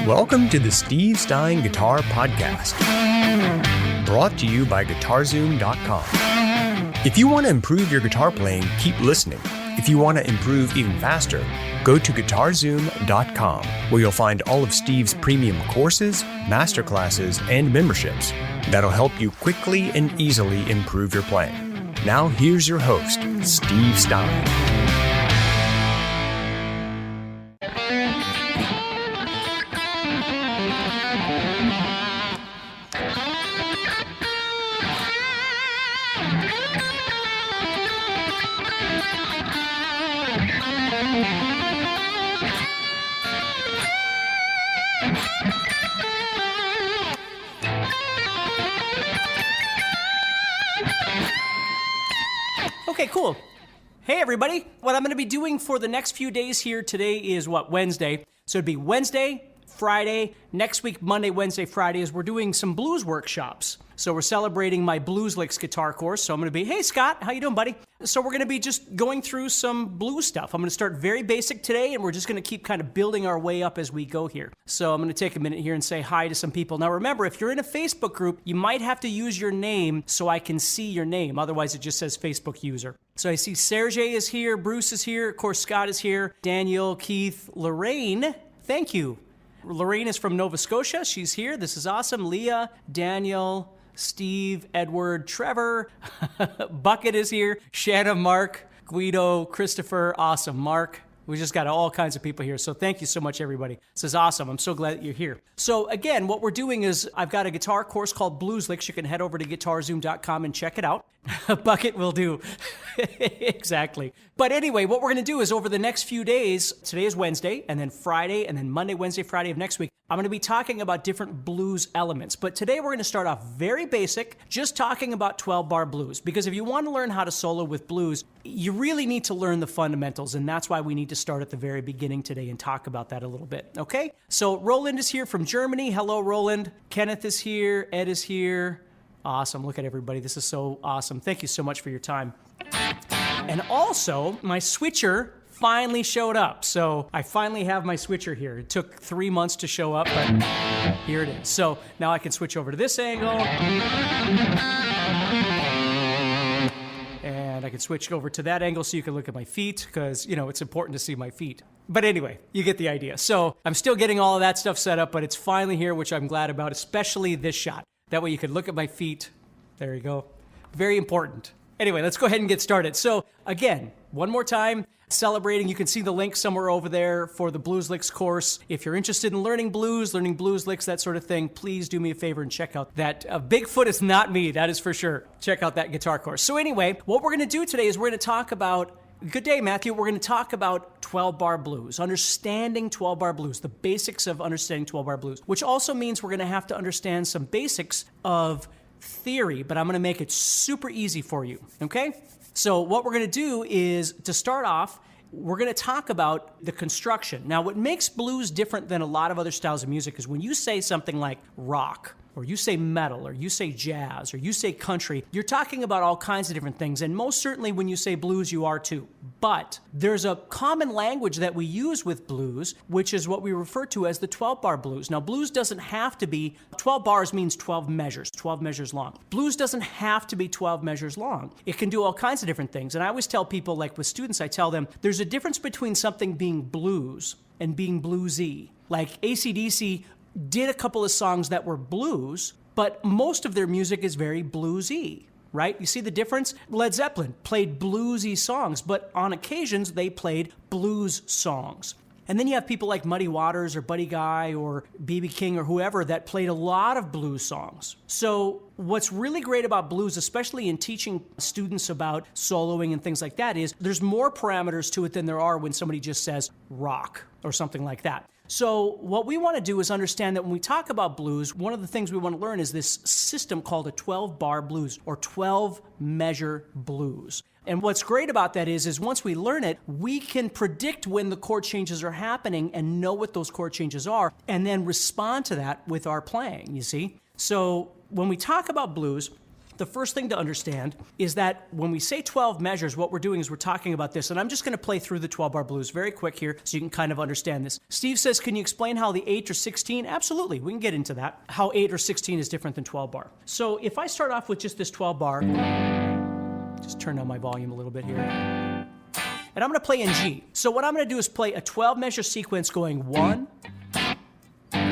Welcome to the Steve Stine Guitar Podcast, brought to you by guitar-Zoom.com. If you want to improve your guitar playing, keep listening. If you want to improve even faster, go to guitar-Zoom.com, where you'll find all of Steve's premium courses, masterclasses, and memberships that'll help you quickly and easily improve your playing. Now here's your host, Steve Stine. Okay, cool. Hey, everybody. What I'm going to be doing for the next few days here, today is Wednesday. So it'd be Wednesday, Friday, next week, Monday, Wednesday, Friday, is we're doing some blues workshops. So we're celebrating my Blues Licks guitar course. So I'm going to be, hey, Scott, how you doing, buddy? So we're going to be just going through some blues stuff. I'm going to start very basic today, and we're just going to keep kind of building our way up as we go here. So I'm going to take a minute here and say hi to some people. Now, remember, if you're in a Facebook group, you might have to use your name so I can see your name. Otherwise, it just says Facebook user. So I see Serge is here, Bruce is here, of course, Scott is here, Daniel, Keith, Lorraine. Thank you. Lorraine is from Nova Scotia. She's here. This is awesome. Leah, Daniel, Steve, Edward, Trevor, Bucket is here, Shanna, Mark, Guido, Christopher, awesome, Mark. We just got all kinds of people here, so thank you so much, everybody. This is awesome. I'm so glad that you're here. So again, what we're doing is I've got a guitar course called Blues Licks. You can head over to guitar-Zoom.com and check it out. Bucket will do. Exactly. But anyway, what we're going to do is over the next few days, today is Wednesday, and then Friday, and then Monday, Wednesday, Friday of next week, I'm going to be talking about different blues elements. But today we're going to start off very basic, just talking about 12-bar blues. Because if you want to learn how to solo with blues, you really need to learn the fundamentals, and that's why we need to start at the very beginning today and talk about that a little bit, okay? So Roland is here from Germany. Hello, Roland. Kenneth is here. Ed is here. Awesome. Look at everybody. This is so awesome. Thank you so much for your time. And also, my switcher finally showed up. So I finally have my switcher here. It took 3 months to show up, but here it is. So now I can switch over to this angle. And I can switch over to that angle so you can look at my feet because, you know, it's important to see my feet. But anyway, you get the idea. So I'm still getting all of that stuff set up, but it's finally here, which I'm glad about, especially this shot. That way you can look at my feet. There you go. Very important. Anyway, let's go ahead and get started. So again, one more time, celebrating. You can see the link somewhere over there for the Blues Licks course. If you're interested in learning blues licks, that sort of thing, please do me a favor and check out that. Bigfoot is not me, that is for sure. Check out that guitar course. So anyway, what we're going to do today is we're going to talk about, good day, Matthew. We're going to talk about 12-bar blues, understanding 12-bar blues, the basics of understanding 12-bar blues, which also means we're going to have to understand some basics of theory, but I'm going to make it super easy for you, okay? So what we're going to do is, to start off, we're going to talk about the construction. Now, what makes blues different than a lot of other styles of music is when you say something like rock, or you say metal, or you say jazz, or you say country, you're talking about all kinds of different things. And most certainly when you say blues, you are too. But there's a common language that we use with blues, which is what we refer to as the 12-bar blues. Now, blues doesn't have to be, 12 bars means 12 measures long. Blues doesn't have to be 12 measures long. It can do all kinds of different things. And I always tell people, like with students, I tell them, there's a difference between something being blues and being bluesy. Like AC/DC did a couple of songs that were blues, but most of their music is very bluesy, right? You see the difference? Led Zeppelin played bluesy songs, but on occasions they played blues songs. And then you have people like Muddy Waters or Buddy Guy or B.B. King or whoever that played a lot of blues songs. So what's really great about blues, especially in teaching students about soloing and things like that, is there's more parameters to it than there are when somebody just says rock or something like that. So what we want to do is understand that when we talk about blues, one of the things we want to learn is this system called a 12-bar blues or 12-measure blues. And what's great about that is once we learn it, we can predict when the chord changes are happening and know what those chord changes are and then respond to that with our playing, you see? So when we talk about blues, The first thing to understand is that when we say 12 measures, what we're doing is we're talking about this. And I'm just going to play through the 12-bar blues very quick here so you can kind of understand this. Steve says, can you explain how the 8 or 16? Absolutely, we can get into that. How 8 or 16 is different than 12-bar. So if I start off with just this 12-bar, just turn down my volume a little bit here. And I'm going to play in G. So what I'm going to do is play a 12-measure sequence going 1, 2, 3,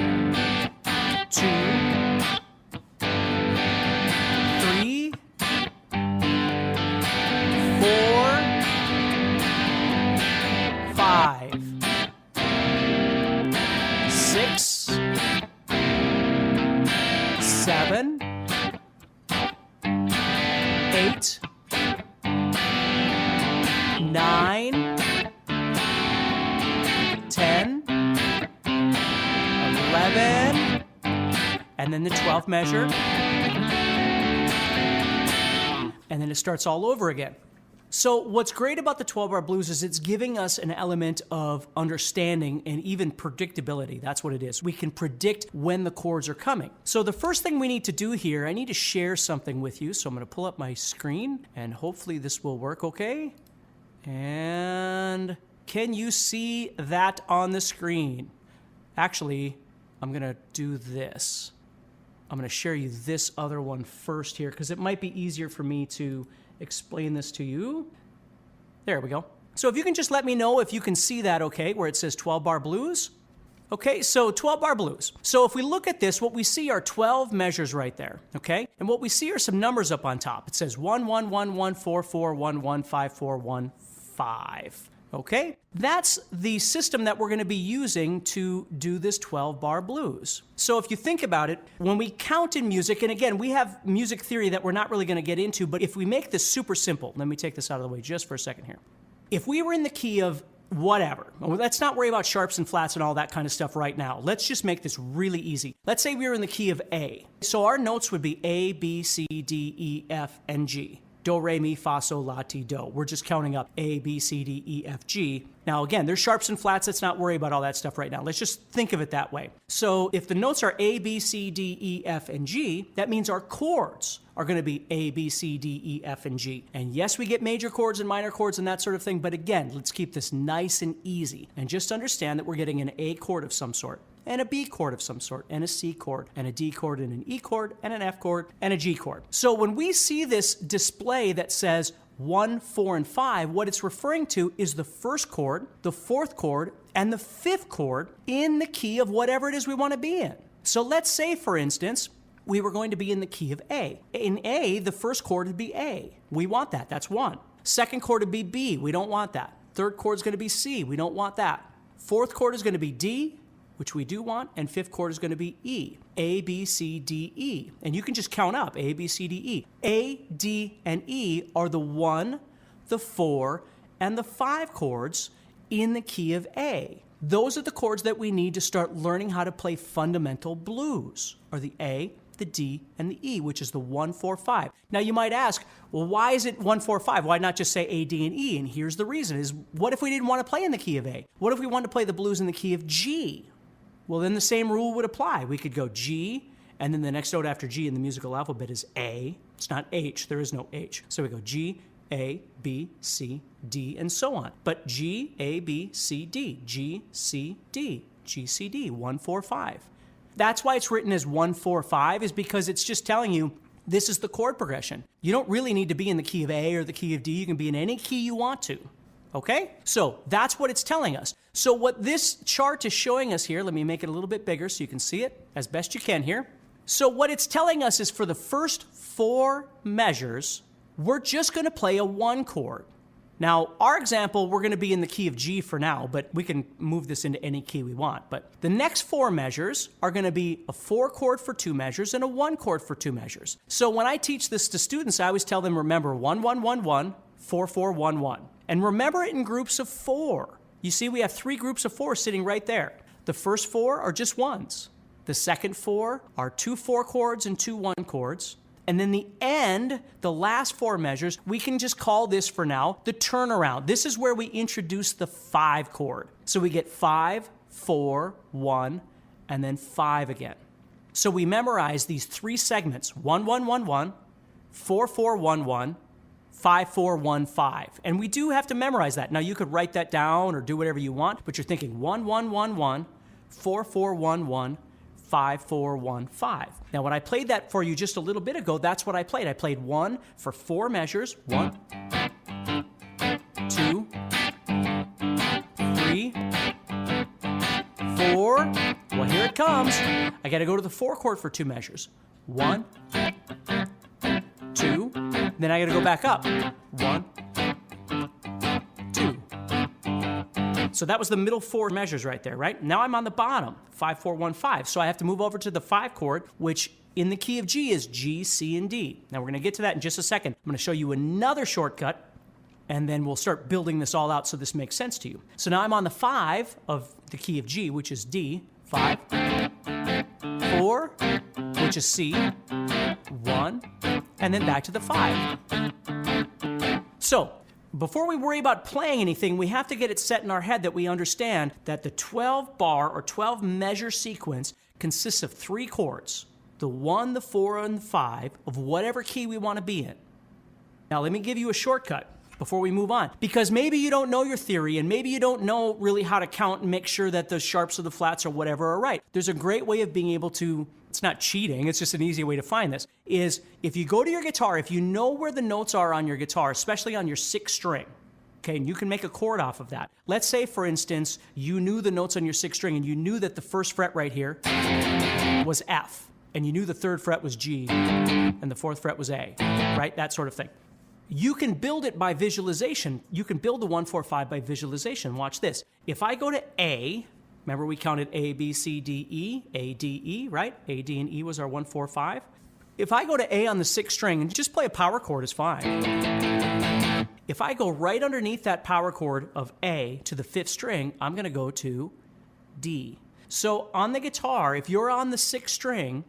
4, 5, 6, 7, 8, 9, 10, 11, and then the 12th measure, and then it starts all over again. So what's great about the 12-bar blues is it's giving us an element of understanding and even predictability. That's what it is. We can predict when the chords are coming. So the first thing we need to do here, I need to share something with you. So I'm going to pull up my screen, and hopefully this will work okay. And can you see that on the screen? Actually, I'm going to do this. I'm going to share you this other one first here because it might be easier for me to explain this to you. There we go. So if you can just let me know if you can see that okay, where it says 12-bar blues. Okay, so 12-bar blues. So if we look at this, what we see are 12 measures right there, okay? And what we see are some numbers up on top. It says 1, 1, 1, 1, 4, 4, 1, 1, 5, 4, 1, 5. Okay? That's the system that we're going to be using to do this 12-bar blues. So if you think about it, when we count in music, and again, we have music theory that we're not really going to get into, but if we make this super simple, let me take this out of the way just for a second here. If we were in the key of whatever, let's not worry about sharps and flats and all that kind of stuff right now. Let's just make this really easy. Let's say we were in the key of A. So our notes would be A, B, C, D, E, F, and G. Do, re, mi, fa, sol, la, ti, do. We're just counting up A, B, C, D, E, F, G. Now, again, there's sharps and flats. Let's not worry about all that stuff right now. Let's just think of it that way. So if the notes are A, B, C, D, E, F, and G, that means our chords are going to be A, B, C, D, E, F, and G. And yes, we get major chords and minor chords and that sort of thing. But again, let's keep this nice and easy. And just understand that we're getting an A chord of some sort, and a B chord of some sort, and a C chord, and a D chord, and an E chord, and an F chord, and a G chord. So when we see this display that says 1, 4, and 5, what it's referring to is the first chord, the fourth chord, and the fifth chord in the key of whatever it is we want to be in. So let's say, for instance, we were going to be in the key of A. In A, the first chord would be A. We want that. That's 1. Second chord would be B. We don't want that. Third chord is going to be C. We don't want that. Fourth chord is going to be D, which we do want, and fifth chord is going to be E. A, B, C, D, E. And you can just count up A, B, C, D, E. A, D, and E are the 1, the 4, and the 5 chords in the key of A. Those are the chords that we need to start learning how to play fundamental blues, are the A, the D, and the E, which is the 1, 4, 5. Now you might ask, well, why is it 1, 4, 5? Why not just say A, D, and E? And here's the reason is, what if we didn't want to play in the key of A? What if we wanted to play the blues in the key of G? Well, then the same rule would apply. We could go G, and then the next note after G in the musical alphabet is A. It's not H. There is no H. So we go G, A, B, C, D, and so on. But G, A, B, C, D, G, C, D, G, C, D, 1, 4, 5. That's why it's written as 1, 4, 5, is because it's just telling you this is the chord progression. You don't really need to be in the key of A or the key of D. You can be in any key you want to. Okay? So that's what it's telling us. So what this chart is showing us here, let me make it a little bit bigger so you can see it as best you can here. So what it's telling us is for the first 4 measures, we're just going to play a 1 chord. Now, our example, we're going to be in the key of G for now, but we can move this into any key we want. But the next 4 measures are going to be a 4 chord for 2 measures and a 1 chord for 2 measures. So when I teach this to students, I always tell them, remember 1, 1, 1, 1, 4, 4, 1, 1. And remember it in groups of 4. You see, we have 3 groups of 4 sitting right there. The first 4 are just 1s. The second 4 are 2 4 chords and 2 1 chords. And then the end, the last 4 measures, we can just call this for now the turnaround. This is where we introduce the 5 chord. So we get 5, 4, 1, and then 5 again. So we memorize these 3 segments, 1, 1, 1, 1, 4-4-1-1, 5-4-1-5. And we do have to memorize that. Now, you could write that down or do whatever you want, but you're thinking 1-1-1-1, 4-4-1-1, 5-4-1-5. Now, when I played that for you just a little bit ago, that's what I played. I played 1 for 4 measures. 1, 2, 3, 4. Well, here it comes. I got to go to the 4 chord for 2 measures. 1, 2. Then I got to go back up. 1, 2. So that was the middle 4 measures right there, right? Now I'm on the bottom, 5-4-1-5. So I have to move over to the 5 chord, which in the key of G is G, C, and D. Now we're going to get to that in just a second. I'm going to show you another shortcut, and then we'll start building this all out so this makes sense to you. So now I'm on the 5 of the key of G, which is D, 5, 4, which is C, 1, and then back to the 5. So, before we worry about playing anything, we have to get it set in our head that we understand that the 12 bar or 12 measure sequence consists of 3 chords, the 1, the 4, and the 5 of whatever key we want to be in. Now let me give you a shortcut before we move on, because maybe you don't know your theory and maybe you don't know really how to count and make sure that the sharps or the flats or whatever are right. There's a great way of being able to, it's not cheating, it's just an easy way to find this, is if you go to your guitar, if you know where the notes are on your guitar, especially on your 6th string, okay, and you can make a chord off of that. Let's say, for instance, you knew the notes on your 6th string and you knew that the 1st fret right here was F, and you knew the 3rd fret was G, and the 4th fret was A, right? That sort of thing. You can build it by visualization. You can build the 1-4-5 by visualization. Watch this. If I go to A, remember we counted A, B, C, D, E, A, D, E, right? A, D, and E was our 1-4-5. If I go to A on the 6th string, and just play a power chord is fine. If I go right underneath that power chord of A to the 5th string, I'm going to go to D. So on the guitar, if you're on the 6th string,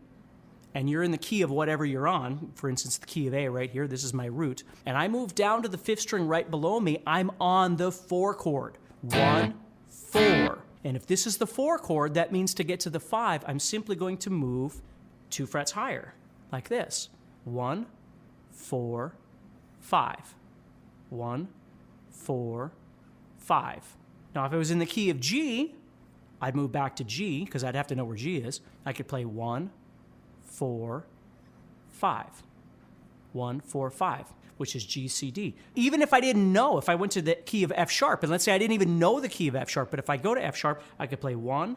and you're in the key of whatever you're on, for instance, the key of A right here, this is my root, and I move down to the 5th string right below me, I'm on the 4 chord. 1, 4. And if this is the 4 chord, that means to get to the 5, I'm simply going to move 2 frets higher, like this. 1, 4, 5. 1, 4, 5. Now, if I was in the key of G, I'd move back to G, because I'd have to know where G is. I could play 1, 4, 5. 1, 4, 5, which is G, C, D. Even if I didn't know, if I went to the key of F sharp, and let's say I didn't even know the key of F sharp, but if I go to F sharp, I could play 1,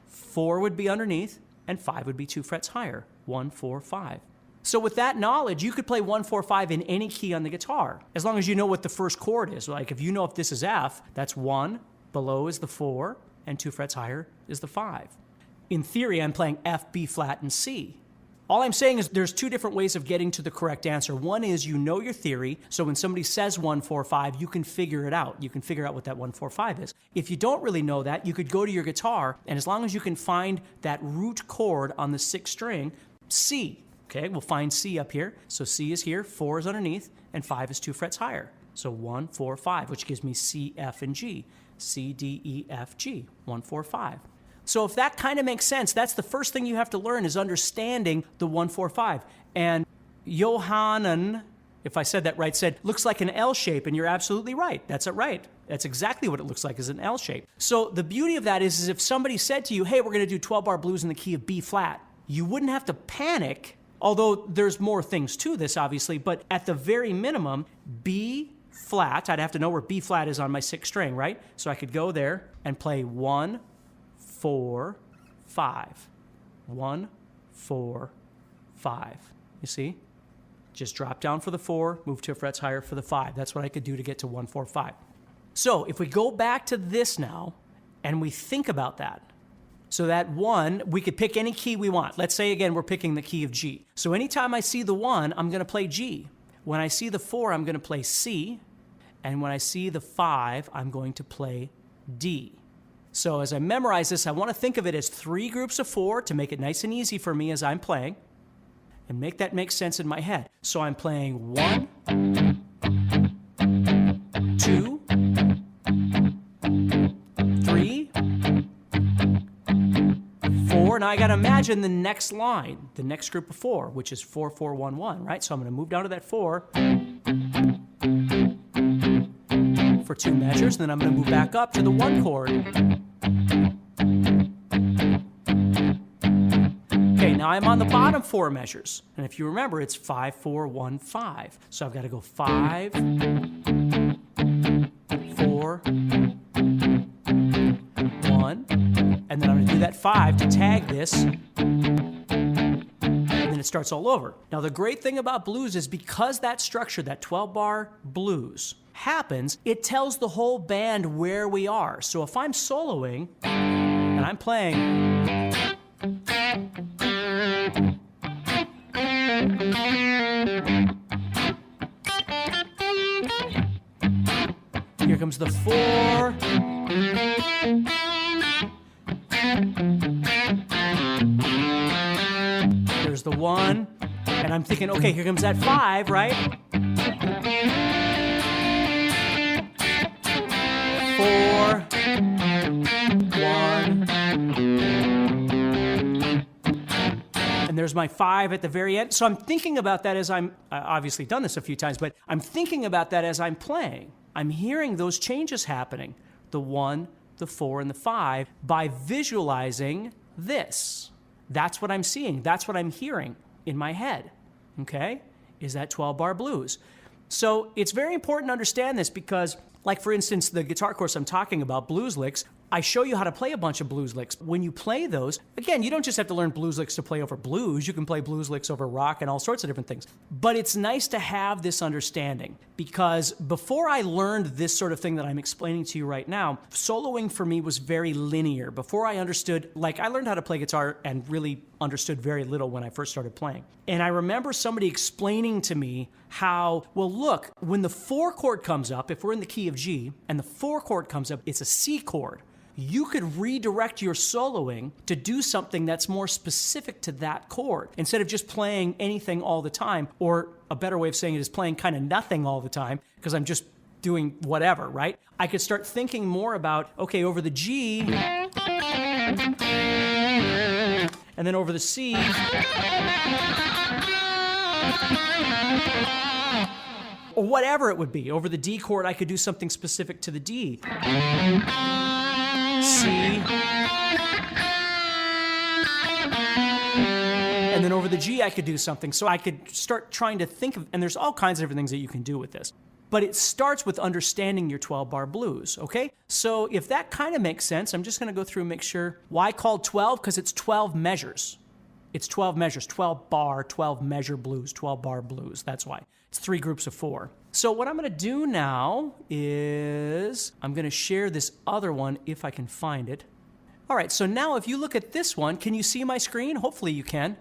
4 would be underneath, and 5 would be 2 frets higher. 1, 4, 5. So with that knowledge, you could play 1, 4, 5 in any key on the guitar, as long as you know what the first chord is. Like if you know if this is F, that's 1, below is the 4, and 2 frets higher is the 5. In theory, I'm playing F, B flat, and C. All I'm saying is there's 2 different ways of getting to the correct answer. One is you know your theory, so when somebody says 1, 4, 5, you can figure it out. You can figure out what that 1, 4, 5 is. If you don't really know that, you could go to your guitar, and as long as you can find that root chord on the 6th string, C, okay, we'll find C up here. So C is here, 4 is underneath, and 5 is 2 frets higher. So 1, 4, 5, which gives me C, F, and G. C, D, E, F, G, 1, 4, 5. So if that kind of makes sense, that's the first thing you have to learn is understanding the 1, 4, 5. And Johanan, if I said that right, said, looks like an L shape, and you're absolutely right. That's it right. That's exactly what it looks like, is an L shape. So the beauty of that is if somebody said to you, hey, we're going to do 12-bar blues in the key of B flat, you wouldn't have to panic, although there's more things to this, obviously, but at the very minimum, B flat, I'd have to know where B flat is on my 6th string, right? So I could go there and play 1, 4, 5. 1, 4, 5. You see? Just drop down for the 4, move 2 frets higher for the 5. That's what I could do to get to 1, 4, 5. So if we go back to this now, and we think about that, so that 1, we could pick any key we want. Let's say, again, we're picking the key of G. So anytime I see the 1, I'm going to play G. When I see the 4, I'm going to play C. And when I see the 5, I'm going to play D. So as I memorize this, I want to think of it as 3 groups of 4 to make it nice and easy for me as I'm playing and make that make sense in my head. So I'm playing 1, 2, 3, 4, 4. Now I got to imagine the next line, the next group of 4, which is 4, 4, 1, 1, right? So I'm going to move down to that 4 for 2 measures, and then I'm going to move back up to the 1 chord. Okay, now I'm on the bottom 4 measures. And if you remember, it's 5, 4, 1, 5. So I've got to go 5, 4, 1, and then I'm going to do that 5 to tag this, and then it starts all over. Now the great thing about blues is because that structure, that 12-bar blues, happens, it tells the whole band where we are. So if I'm soloing and I'm playing, here comes the 4, there's the 1, and I'm thinking, okay, here comes that 5, right? 4, 1, and there's my 5 at the very end. So I'm thinking about that as I've obviously done this a few times, but I'm thinking about that as I'm playing. I'm hearing those changes happening, the 1, the 4, and the 5, by visualizing this. That's what I'm seeing. That's what I'm hearing in my head, okay, is that 12-bar blues. So it's very important to understand this because, like for instance, the guitar course I'm talking about, blues licks, I show you how to play a bunch of blues licks. When you play those, again, you don't just have to learn blues licks to play over blues. You can play blues licks over rock and all sorts of different things. But it's nice to have this understanding because before I learned this sort of thing that I'm explaining to you right now, soloing for me was very linear. Before I understood, like I learned how to play guitar and really understood very little when I first started playing. And I remember somebody explaining to me how, well, look, when the 4 chord comes up, if we're in the key of G, and the 4 chord comes up, it's a C chord. You could redirect your soloing to do something that's more specific to that chord instead of just playing anything all the time, or a better way of saying it is playing kind of nothing all the time because I'm just doing whatever, right? I could start thinking more about, okay, over the G, and then over the C, or whatever it would be. Over the D chord, I could do something specific to the D. C, and then over the G I could do something. So I could start trying to think of, and there's all kinds of different things that you can do with this. But it starts with understanding your 12-bar blues, okay? So if that kind of makes sense, I'm just going to go through and make sure. Why called 12? Because it's 12 measures. It's 12 measures, 12-bar, 12-measure blues, 12-bar blues. That's why. It's 3 groups of 4. So what I'm going to do now is I'm going to share this other one if I can find it. All right, so now if you look at this one, can you see my screen? Hopefully you can.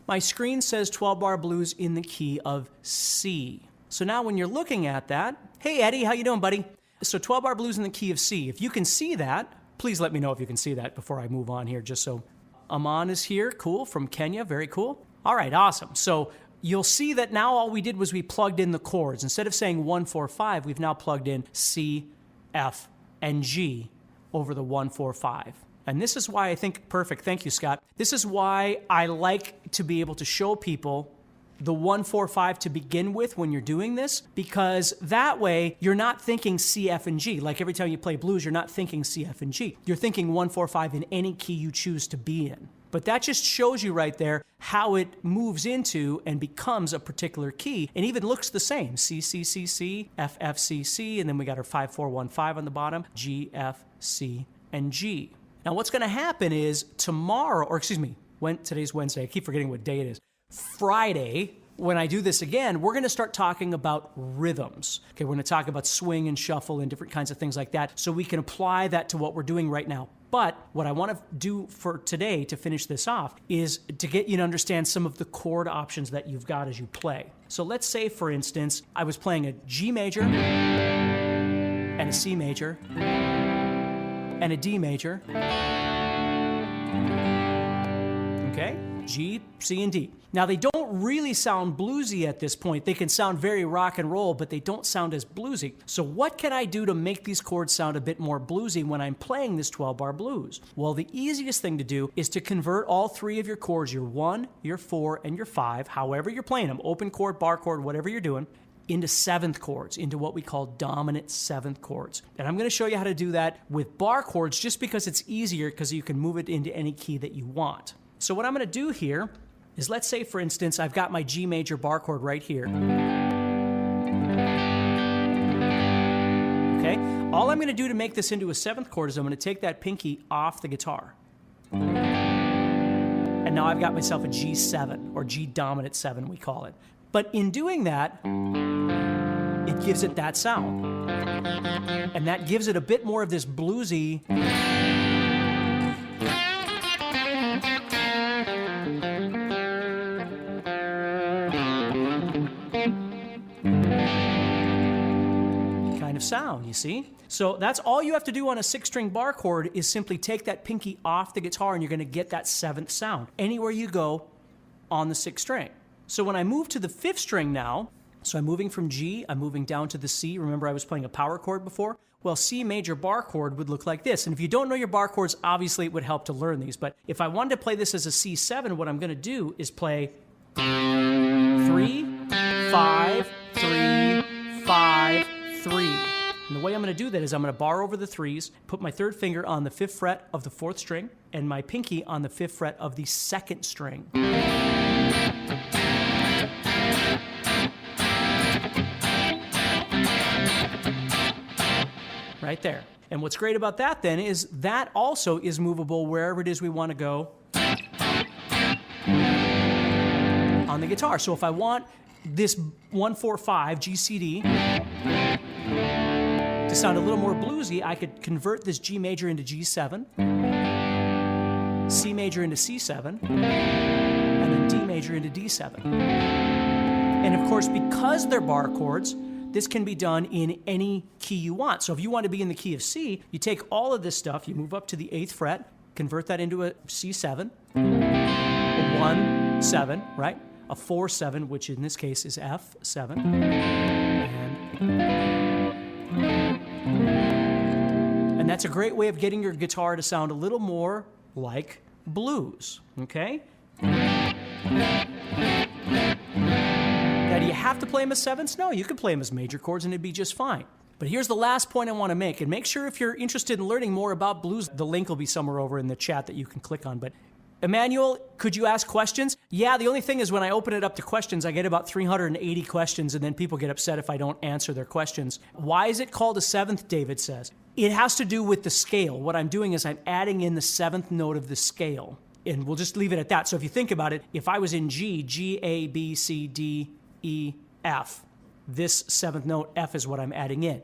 My screen says 12-bar blues in the key of C. So now when you're looking at that, hey Eddie, how you doing, buddy? So 12-bar blues in the key of C. If you can see that, please let me know if you can see that before I move on here, just so. Aman is here, cool, from Kenya, very cool. All right, awesome. So you'll see that now all we did was we plugged in the chords. Instead of saying 1, 4, 5, we've now plugged in C, F, and G over the 1, 4, 5. And this is why I think, perfect, thank you, Scott. This is why I like to be able to show people the 1, 4, 5 to begin with when you're doing this, because that way you're not thinking C, F, and G. Like every time you play blues, you're not thinking C, F, and G. You're thinking 1, 4, 5 in any key you choose to be in. But that just shows you right there how it moves into and becomes a particular key and even looks the same. C, C, C, C, F, F, C, C, and then we got our 5, 4, 1, 5 on the bottom, G, F, C, and G. Now what's going to happen is tomorrow, or excuse me, today's Wednesday, I keep forgetting what day it is. Friday, when I do this again, we're going to start talking about rhythms. Okay, we're going to talk about swing and shuffle and different kinds of things like that, so we can apply that to what we're doing right now. But what I want to do for today to finish this off is to get you to understand some of the chord options that you've got as you play. So let's say, for instance, I was playing a G major and a C major and a D major. Okay? G, C, and D. Now, they don't really sound bluesy at this point. They can sound very rock and roll, but they don't sound as bluesy. So what can I do to make these chords sound a bit more bluesy when I'm playing this 12-bar blues? Well, the easiest thing to do is to convert all three of your chords, your 1, your 4, and your 5, however you're playing them, open chord, bar chord, whatever you're doing, into seventh chords, into what we call dominant seventh chords. And I'm going to show you how to do that with bar chords just because it's easier because you can move it into any key that you want. So what I'm going to do here is, let's say, for instance, I've got my G major bar chord right here. Okay? All I'm going to do to make this into a seventh chord is I'm going to take that pinky off the guitar. And now I've got myself a G7, or G dominant 7, we call it. But in doing that, it gives it that sound. And that gives it a bit more of this bluesy kind of sound, you see? So that's all you have to do on a 6-string bar chord is simply take that pinky off the guitar and you're going to get that 7th sound anywhere you go on the 6th string. So when I move to the 5th string now, so I'm moving from G, I'm moving down to the C. Remember I was playing a power chord before? Well, C major bar chord would look like this. And if you don't know your bar chords, obviously it would help to learn these. But if I wanted to play this as a C7, what I'm going to do is play 3, 5, 3, 5, 3. And the way I'm going to do that is I'm going to bar over the 3s, put my 3rd finger on the 5th fret of the 4th string, and my pinky on the 5th fret of the 2nd string. Right there. And what's great about that then is that also is movable wherever it is we want to go on the guitar. So if I want this 1-4-5 G-C-D to sound a little more bluesy, I could convert this G major into G7, C major into C7, and then D major into D7. And of course, because they're bar chords, this can be done in any key you want. So if you want to be in the key of C, you take all of this stuff, you move up to the 8th fret, convert that into a C7, a 1-7, right? A 4-7, which in this case is F7, and that's a great way of getting your guitar to sound a little more like blues, okay? Now, do you have to play them as 7ths? No, you can play them as major chords and it'd be just fine. But here's the last point I want to make, and make sure if you're interested in learning more about blues, the link will be somewhere over in the chat that you can click on. But Emmanuel, could you ask questions? Yeah, the only thing is when I open it up to questions, I get about 380 questions, and then people get upset if I don't answer their questions. Why is it called a 7th, David says? It has to do with the scale. What I'm doing is I'm adding in the 7th note of the scale, and we'll just leave it at that. So if you think about it, if I was in G, G, A, B, C, D, E, F, this 7th note, F, is what I'm adding in.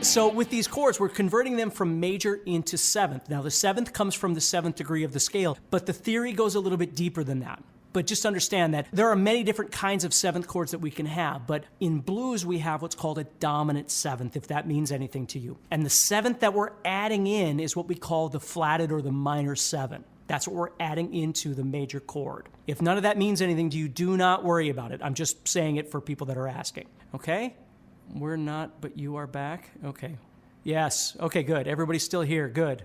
So with these chords, we're converting them from major into 7th. Now, the 7th comes from the 7th degree of the scale, but the theory goes a little bit deeper than that. But just understand that there are many different kinds of 7th chords that we can have, but in blues, we have what's called a dominant 7th, if that means anything to you. And the 7th that we're adding in is what we call the flatted or the minor 7. That's what we're adding into the major chord. If none of that means anything to you, do not worry about it. I'm just saying it for people that are asking, okay? We're not, but you are back? Okay. Yes. Okay, good. Everybody's still here. Good.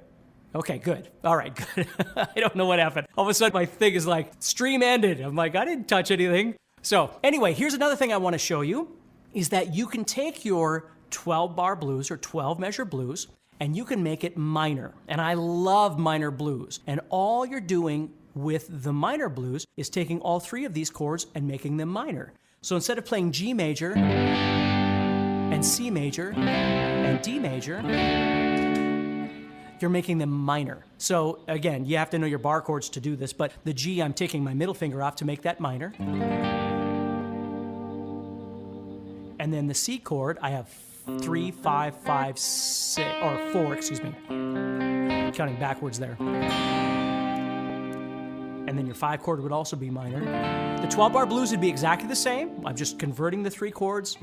Okay, good. All right, good. I don't know what happened. All of a sudden, my thing is like, stream ended. I'm like, I didn't touch anything. So anyway, here's another thing I want to show you, is that you can take your 12-bar blues or 12-measure blues, and you can make it minor. And I love minor blues. And all you're doing with the minor blues is taking all 3 of these chords and making them minor. So instead of playing G major and C major and D major, you're making them minor. So again, you have to know your bar chords to do this, but the G, I'm taking my middle finger off to make that minor. And then the C chord, I have 3, 5, 5, 6, or 4, excuse me. Counting backwards there. And then your 5 chord would also be minor. The 12-bar blues would be exactly the same. I'm just converting the 3 chords.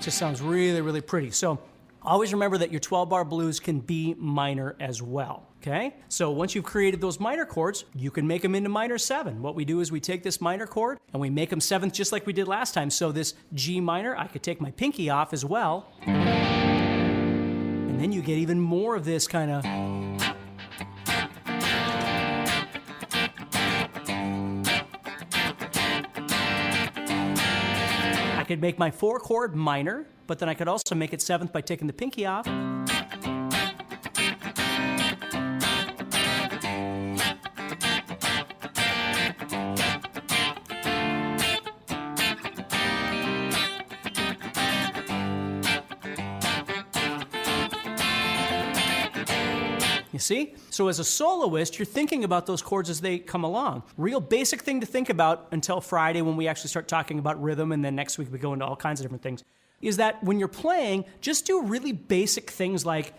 Just sounds really, really pretty. So always remember that your 12-bar blues can be minor as well, okay? So once you've created those minor chords, you can make them into minor 7. What we do is we take this minor chord and we make them 7th just like we did last time. So this G minor, I could take my pinky off as well. And then you get even more of this kind of... I could make my 4-chord minor, but then I could also make it 7th by taking the pinky off. You see? So as a soloist, you're thinking about those chords as they come along. Real basic thing to think about until Friday when we actually start talking about rhythm, and then next week we go into all kinds of different things, is that when you're playing, just do really basic things like,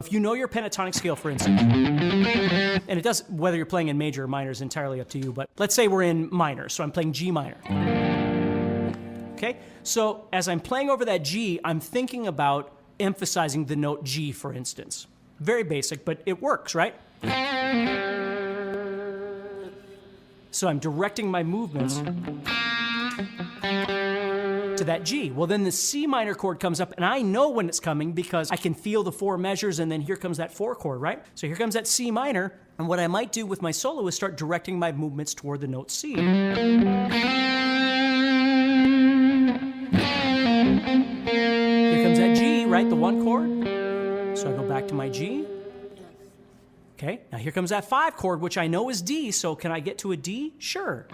if you know your pentatonic scale, for instance, and it does, whether you're playing in major or minor is entirely up to you, but let's say we're in minor, so I'm playing G minor. Okay? So as I'm playing over that G, I'm thinking about emphasizing the note G, for instance. Very basic, but it works, right? So I'm directing my movements to that G. Well, then the C minor chord comes up, and I know when it's coming because I can feel the 4 measures, and then here comes that 4 chord, right? So here comes that C minor, and what I might do with my solo is start directing my movements toward the note C. Here comes that G, right? The 1 chord. So I go back to my G. Okay, now here comes that 5 chord, which I know is D, so can I get to a D? Sure.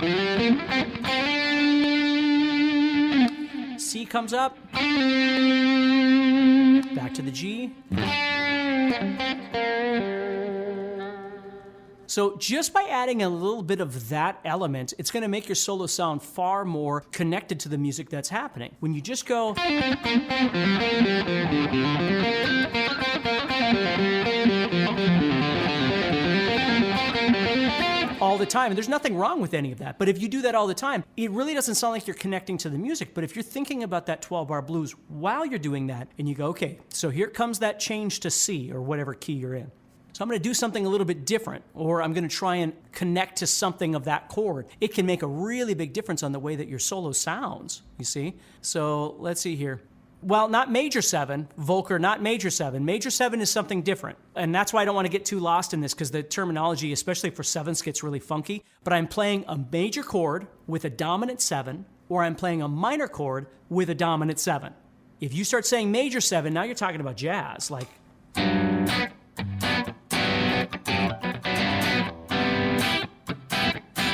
C comes up. Back to the G. So just by adding a little bit of that element, it's going to make your solo sound far more connected to the music that's happening. When you just go... all the time, and there's nothing wrong with any of that, but if you do that all the time, it really doesn't sound like you're connecting to the music. But if you're thinking about that 12-bar blues while you're doing that, and you go, okay, so here comes that change to C, or whatever key you're in. So I'm going to do something a little bit different, or I'm going to try and connect to something of that chord. It can make a really big difference on the way that your solo sounds, you see? So let's see here. Well, not major 7, Volker, not major 7. Major 7 is something different. And that's why I don't want to get too lost in this, because the terminology, especially for 7ths, gets really funky. But I'm playing a major chord with a dominant 7, or I'm playing a minor chord with a dominant 7. If you start saying major 7, now you're talking about jazz, like...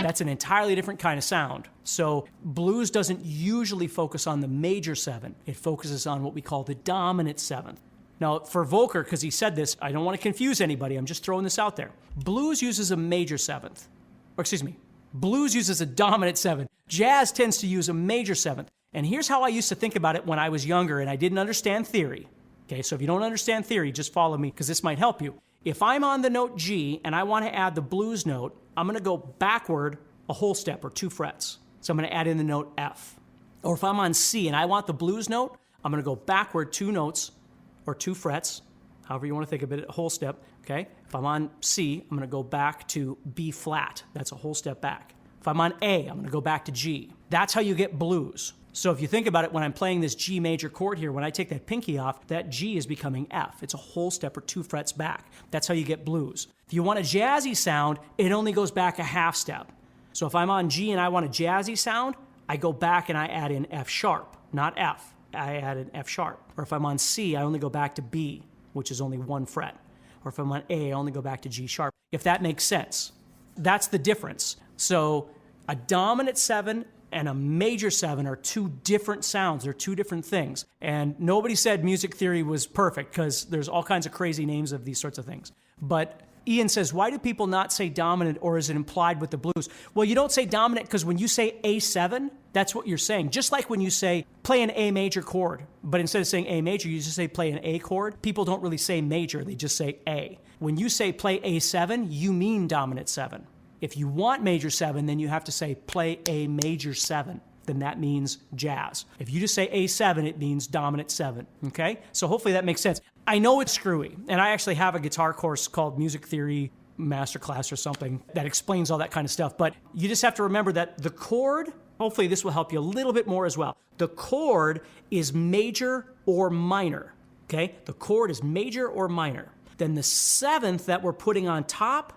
That's an entirely different kind of sound. So blues doesn't usually focus on the major 7. It focuses on what we call the dominant 7th. Now, for Volker, because he said this, I don't want to confuse anybody. I'm just throwing this out there. Blues uses a major 7th. Or excuse me, blues uses a dominant 7. Jazz tends to use a major 7th. And here's how I used to think about it when I was younger and I didn't understand theory. Okay, so if you don't understand theory, just follow me because this might help you. If I'm on the note G and I want to add the blues note, I'm going to go backward a whole step or 2 frets. So I'm going to add in the note F. Or if I'm on C and I want the blues note, I'm going to go backward 2 notes or 2 frets, however you want to think of it, a whole step. Okay? If I'm on C, I'm going to go back to B flat. That's a whole step back. If I'm on A, I'm going to go back to G. That's how you get blues. So if you think about it, when I'm playing this G major chord here, when I take that pinky off, that G is becoming F. It's a whole step or 2 frets back. That's how you get blues. If you want a jazzy sound, it only goes back a half step. So if I'm on G and I want a jazzy sound, I go back and I add in F sharp, not F. I add in F sharp. Or if I'm on C, I only go back to B, which is only 1 fret. Or if I'm on A, I only go back to G sharp. If that makes sense. That's the difference. So a dominant 7 and a major 7 are 2 different sounds. They're 2 different things. And nobody said music theory was perfect because there's all kinds of crazy names of these sorts of things. But Ian says, why do people not say dominant, or is it implied with the blues? Well, you don't say dominant because when you say A7, that's what you're saying. Just like when you say play an A major chord, but instead of saying A major, you just say play an A chord. People don't really say major, they just say A. When you say play A7, you mean dominant 7. If you want major 7, then you have to say play A major 7. then that means jazz. If you just say A7, it means dominant 7, okay? So hopefully that makes sense. I know it's screwy, and I actually have a guitar course called Music Theory Masterclass or something that explains all that kind of stuff, but you just have to remember that the chord, hopefully this will help you a little bit more as well. The chord is major or minor, okay? The chord is major or minor. Then the 7th that we're putting on top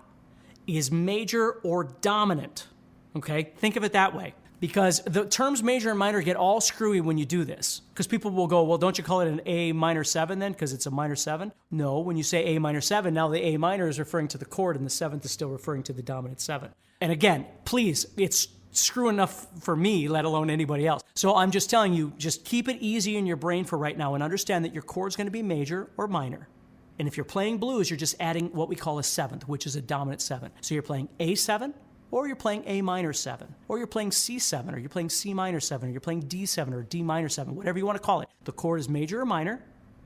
is major or dominant, okay? Think of it that way. Because the terms major and minor get all screwy when you do this. Because people will go, well, don't you call it an A minor 7 then, because it's a minor 7? No, when you say A minor 7, now the A minor is referring to the chord, and the 7th is still referring to the dominant 7. And again, please, it's screw enough for me, let alone anybody else. So I'm just telling you, just keep it easy in your brain for right now and understand that your chord's going to be major or minor. And if you're playing blues, you're just adding what we call a 7th, which is a dominant 7. So you're playing A7, or you're playing A minor 7, or you're playing C7, or you're playing C minor 7, or you're playing D7 or D minor 7, whatever you want to call it. The chord is major or minor.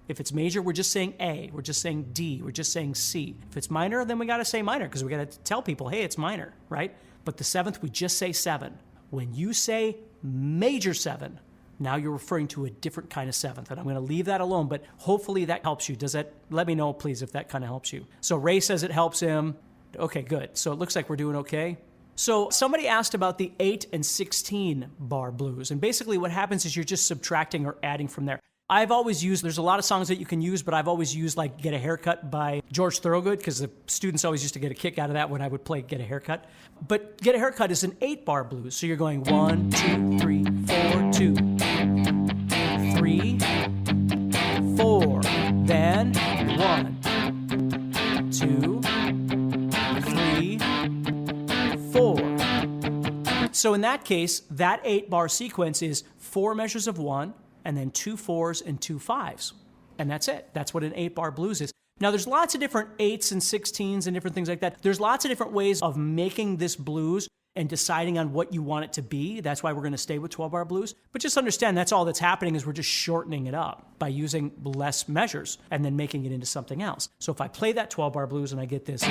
If it's major, we're just saying A, we're just saying D, we're just saying C. If it's minor, then we got to say minor, because we got to tell people, hey, it's minor, right? But the 7th, we just say 7. When you say major 7, now you're referring to a different kind of 7th, and I'm going to leave that alone, but hopefully that helps you. Does that, let me know, please, if that kind of helps you. So Ray says it helps him. Okay, good. So it looks like we're doing okay. So somebody asked about the 8 and 16 bar blues, and basically what happens is you're just subtracting or adding from there. I've always used, there's a lot of songs that you can use, but I've always used like Get a Haircut by George Thorogood, because the students always used to get a kick out of that when I would play Get a Haircut. But Get a Haircut is an 8 bar blues, so you're going 1, 2, 3, 4, 2, 3, 4, then 1, 2, 3, 4. So in that case, that 8 bar sequence is 4 measures of 1, and then 2 4s and 2 5s. And that's it. That's what an 8 bar blues is. Now, there's lots of different 8s and 16s and different things like that. There's lots of different ways of making this blues and deciding on what you want it to be. That's why we're going to stay with 12 bar blues. But just understand that's all that's happening is we're just shortening it up by using less measures and then making it into something else. So if I play that 12 bar blues and I get this.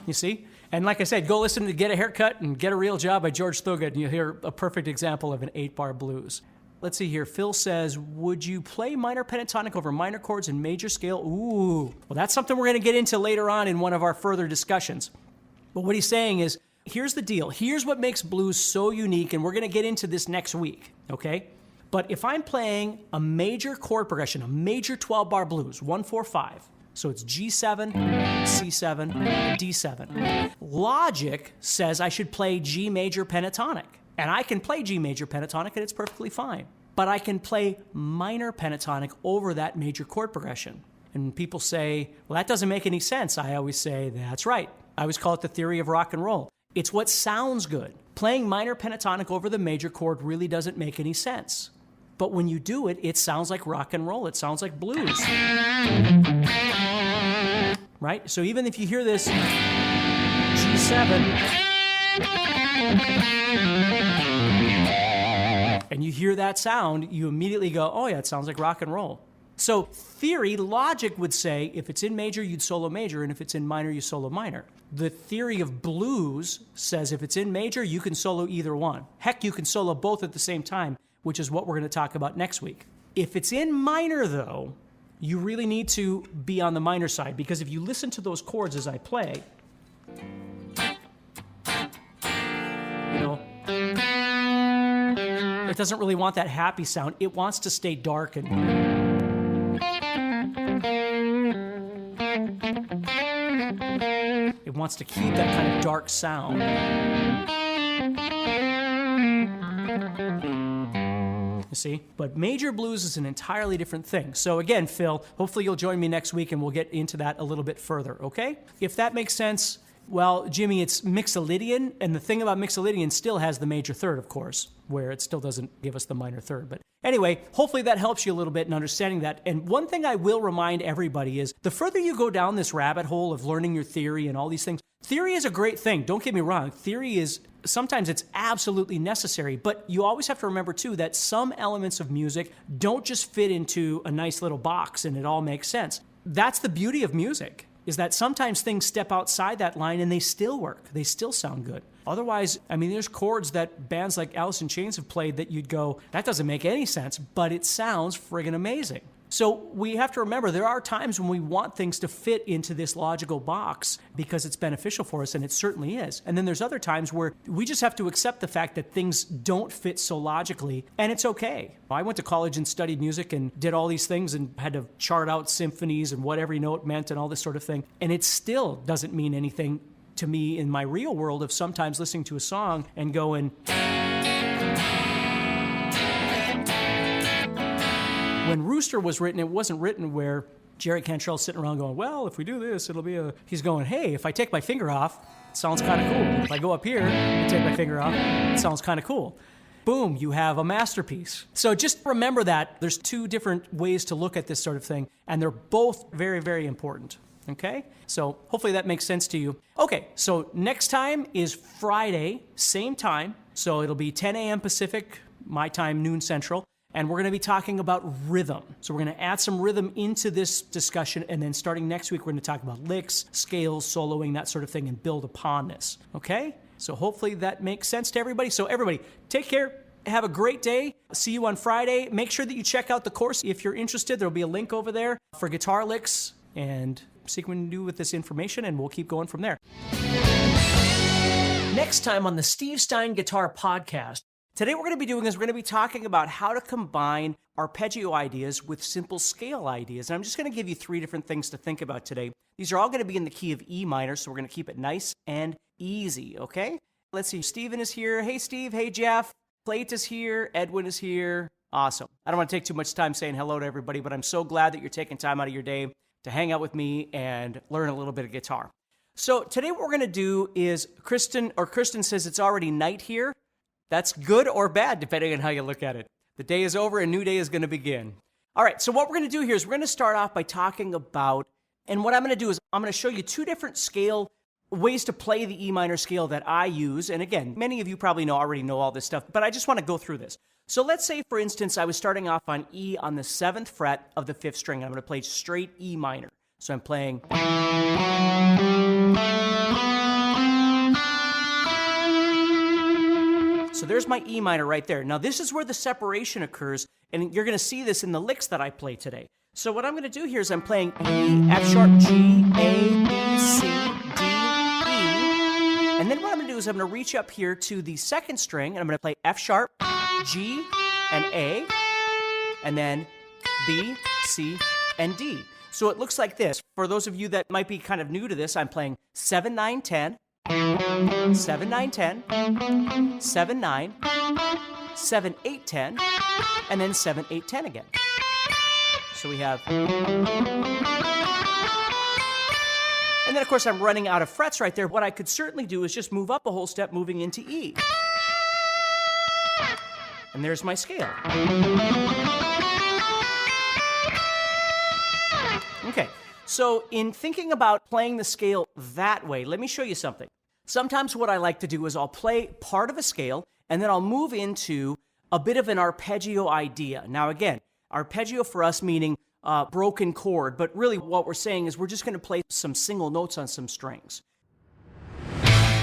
You see? And like I said, go listen to Get a Haircut and Get a Real Job by George Thorogood, and you'll hear a perfect example of an 8 bar blues. Let's see here. Phil says, would you play minor pentatonic over minor chords in major scale? Ooh. Well, that's something we're going to get into later on in one of our further discussions. But what he's saying is, here's the deal. Here's what makes blues so unique, and we're going to get into this next week, okay? But if I'm playing a major chord progression, a major 12 bar blues, 1, 4, 5, so it's G7, C7, D7. Logic says I should play G major pentatonic. And I can play G major pentatonic and it's perfectly fine. But I can play minor pentatonic over that major chord progression. And people say, well, that doesn't make any sense. I always say, that's right. I always call it the theory of rock and roll. It's what sounds good. Playing minor pentatonic over the major chord really doesn't make any sense. But when you do it, it sounds like rock and roll. It sounds like blues. Right? So even if you hear this G7 and you hear that sound, you immediately go, oh yeah, it sounds like rock and roll. So theory, logic would say if it's in major, you'd solo major, and if it's in minor, you solo minor. The theory of blues says if it's in major, you can solo either one. Heck, you can solo both at the same time, which is what we're going to talk about next week. If it's in minor, though, you really need to be on the minor side, because if you listen to those chords as I play, you know, it doesn't really want that happy sound. It wants to stay dark and it wants to keep that kind of dark sound. You see? But major blues is an entirely different thing. So again, Phil, hopefully you'll join me next week and we'll get into that a little bit further, okay? If that makes sense, Well, Jimmy, it's Mixolydian, and the thing about Mixolydian still has the major third, of course, where it still doesn't give us the minor third. But anyway, hopefully that helps you a little bit in understanding that. And one thing I will remind everybody is the further you go down this rabbit hole of learning your theory and all these things, theory is a great thing. Don't get me wrong. Theory is, sometimes it's absolutely necessary, but you always have to remember too that some elements of music don't just fit into a nice little box and it all makes sense. That's the beauty of music, is that sometimes things step outside that line and they still work. They still sound good. Otherwise, I mean, there's chords that bands like Alice in Chains have played that you'd go, that doesn't make any sense, but it sounds friggin' amazing. So we have to remember there are times when we want things to fit into this logical box because it's beneficial for us, and it certainly is. And then there's other times where we just have to accept the fact that things don't fit so logically, and it's okay. I went to college and studied music and did all these things and had to chart out symphonies and what every note meant and all this sort of thing. And it still doesn't mean anything to me in my real world of sometimes listening to a song and going, when Rooster was written, it wasn't written where Jerry Cantrell's sitting around going, well, if we do this, it'll be a... He's going, hey, if I take my finger off, it sounds kind of cool. If I go up here and take my finger off, it sounds kind of cool. Boom, you have a masterpiece. So just remember that there's two different ways to look at this sort of thing, and they're both very, very important. Okay? So hopefully that makes sense to you. Okay, so next time is Friday, same time. So it'll be 10 a.m. Pacific, my time, noon Central. And we're going to be talking about rhythm. So we're going to add some rhythm into this discussion, and then starting next week, we're going to talk about licks, scales, soloing, that sort of thing, and build upon this. Okay? So hopefully that makes sense to everybody. So everybody, take care. Have a great day. See you on Friday. Make sure that you check out the course. If you're interested, there'll be a link over there for guitar licks, and see what we can do with this information, and we'll keep going from there. Next time on the Steve Stine Guitar Podcast, today we're going to be talking about how to combine arpeggio ideas with simple scale ideas. And I'm just going to give you 3 different things to think about today. These are all going to be in the key of E minor, so we're going to keep it nice and easy, okay? Let's see, Steven is here. Hey, Steve. Hey, Jeff. Plate is here. Edwin is here. Awesome. I don't want to take too much time saying hello to everybody, but I'm so glad that you're taking time out of your day to hang out with me and learn a little bit of guitar. So today what we're going to do is Kristen says it's already night here. That's good or bad, depending on how you look at it. The day is over, a new day is going to begin. All right, so what we're going to do here is we're going to start off by talking about, and what I'm going to do is I'm going to show you 2 different scale ways to play the E minor scale that I use. And again, many of you probably already know all this stuff, but I just want to go through this. So let's say, for instance, I was starting off on E on the 7th fret of the 5th string. I'm going to play straight E minor. So I'm playing... So there's my E minor right there. Now this is where the separation occurs, and you're going to see this in the licks that I play today. So what I'm going to do here is I'm playing E, F sharp, G, A, B, C, D, E. And then what I'm going to do is I'm going to reach up here to the 2nd string, and I'm going to play F sharp, G, and A, and then B, C, and D. So it looks like this. For those of you that might be kind of new to this, I'm playing 7, 9, 10, 7, 9, 10, 7, 9, 7, 8, 10, and then 7, 8, 10 again. So we have... And then, of course, I'm running out of frets right there. What I could certainly do is just move up a whole step, moving into E. And there's my scale. Okay, so in thinking about playing the scale that way, let me show you something. Sometimes what I like to do is I'll play part of a scale, and then I'll move into a bit of an arpeggio idea. Now again, arpeggio for us meaning broken chord, but really what we're saying is we're just going to play some single notes on some strings.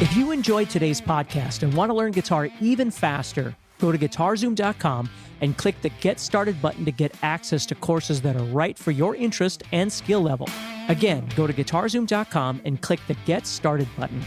If you enjoyed today's podcast and want to learn guitar even faster, go to guitarzoom.com and click the Get Started button to get access to courses that are right for your interest and skill level. Again, go to guitarzoom.com and click the Get Started button.